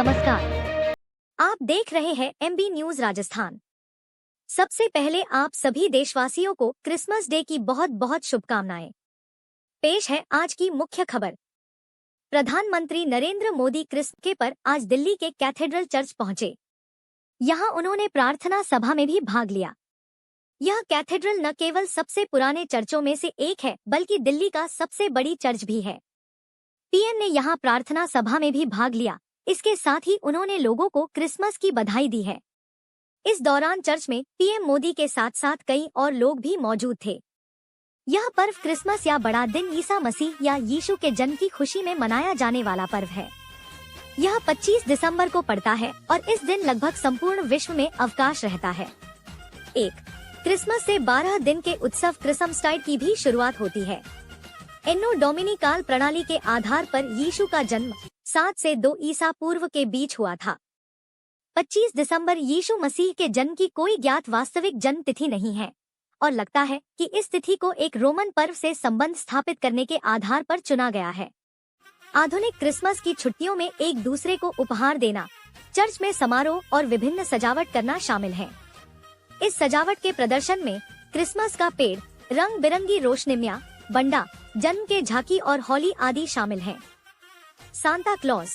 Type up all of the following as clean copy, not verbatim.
नमस्कार, आप देख रहे हैं MB न्यूज राजस्थान। सबसे पहले आप सभी देशवासियों को क्रिसमस डे की बहुत बहुत शुभकामनाएं। पेश है आज की मुख्य खबर। प्रधानमंत्री नरेंद्र मोदी क्रिसमस के पर आज दिल्ली के कैथेड्रल चर्च पहुंचे। यहां उन्होंने प्रार्थना सभा में भी भाग लिया। यह कैथेड्रल न केवल सबसे पुराने चर्चों में से एक है, बल्कि दिल्ली का सबसे बड़ी चर्च भी है। पीएम ने यहां प्रार्थना सभा में भी भाग लिया। इसके साथ ही उन्होंने लोगों को क्रिसमस की बधाई दी है। इस दौरान चर्च में पीएम मोदी के साथ साथ कई और लोग भी मौजूद थे। यह पर्व क्रिसमस या बड़ा दिन ईसा मसीह या यीशु के जन्म की खुशी में मनाया जाने वाला पर्व है। यह 25 दिसंबर को पड़ता है और इस दिन लगभग संपूर्ण विश्व में अवकाश रहता है। क्रिसमस से 12 दिन के उत्सव क्रिसमस्टाइड की भी शुरुआत होती है। एनो डोमिनी काल प्रणाली के आधार पर यीशु का जन्म 7 से 2 ईसा पूर्व के बीच हुआ था। 25 दिसंबर यीशु मसीह के जन्म की कोई ज्ञात वास्तविक जन्म तिथि नहीं है और लगता है कि इस तिथि को एक रोमन पर्व से संबंध स्थापित करने के आधार पर चुना गया है। आधुनिक क्रिसमस की छुट्टियों में एक दूसरे को उपहार देना, चर्च में समारोह और विभिन्न सजावट करना शामिल है। इस सजावट के प्रदर्शन में क्रिसमस का पेड़, रंग बिरंगी रोशनियां, बंडा, जन्म के झांकी और होली आदि शामिल हैं। सांता क्लॉज,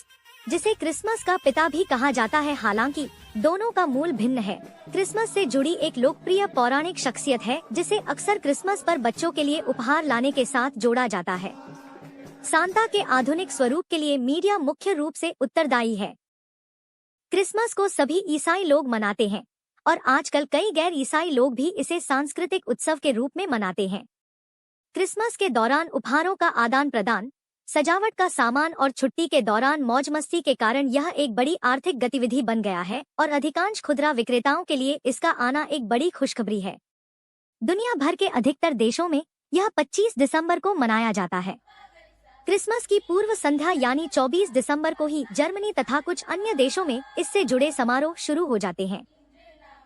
जिसे क्रिसमस का पिता भी कहा जाता है, हालांकि दोनों का मूल भिन्न है, क्रिसमस से जुड़ी एक लोकप्रिय पौराणिक शख्सियत है जिसे अक्सर क्रिसमस पर बच्चों के लिए उपहार लाने के साथ जोड़ा जाता है। सांता के आधुनिक स्वरूप के लिए मीडिया मुख्य रूप से उत्तरदायी है। क्रिसमस को सभी ईसाई लोग मनाते हैं और आजकल कई गैर ईसाई लोग भी इसे सांस्कृतिक उत्सव के रूप में मनाते हैं। क्रिसमस के दौरान उपहारों का आदान प्रदान, सजावट का सामान और छुट्टी के दौरान मौज मस्ती के कारण यह एक बड़ी आर्थिक गतिविधि बन गया है और अधिकांश खुदरा विक्रेताओं के लिए इसका आना एक बड़ी खुशखबरी है। दुनिया भर के अधिकतर देशों में यह 25 दिसंबर को मनाया जाता है। क्रिसमस की पूर्व संध्या यानी 24 दिसंबर को ही जर्मनी तथा कुछ अन्य देशों में इससे जुड़े समारोह शुरू हो जाते हैं।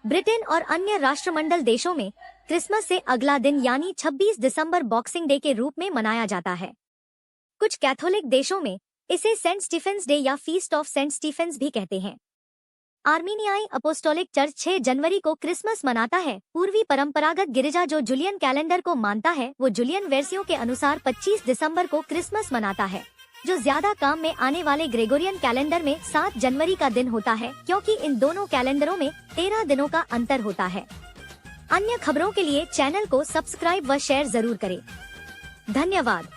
ब्रिटेन और अन्य राष्ट्रमंडल देशों में क्रिसमस से अगला दिन यानी 26 दिसंबर बॉक्सिंग डे के रूप में मनाया जाता है। कुछ कैथोलिक देशों में इसे सेंट स्टीफेंस डे या फीस्ट ऑफ सेंट स्टीफेंस भी कहते हैं। आर्मीनियाई अपोस्टोलिक चर्च 6 जनवरी को क्रिसमस मनाता है। पूर्वी परंपरागत गिरिजा जो जूलियन कैलेंडर को मानता है, वो जूलियन वेर्सियों के अनुसार 25 दिसंबर को क्रिसमस मनाता है, जो ज्यादा काम में आने वाले ग्रेगोरियन कैलेंडर में 7 जनवरी का दिन होता है, क्योंकि इन दोनों कैलेंडरों में 13 दिनों का अंतर होता है। अन्य खबरों के लिए चैनल को सब्सक्राइब व शेयर जरूर करें। धन्यवाद।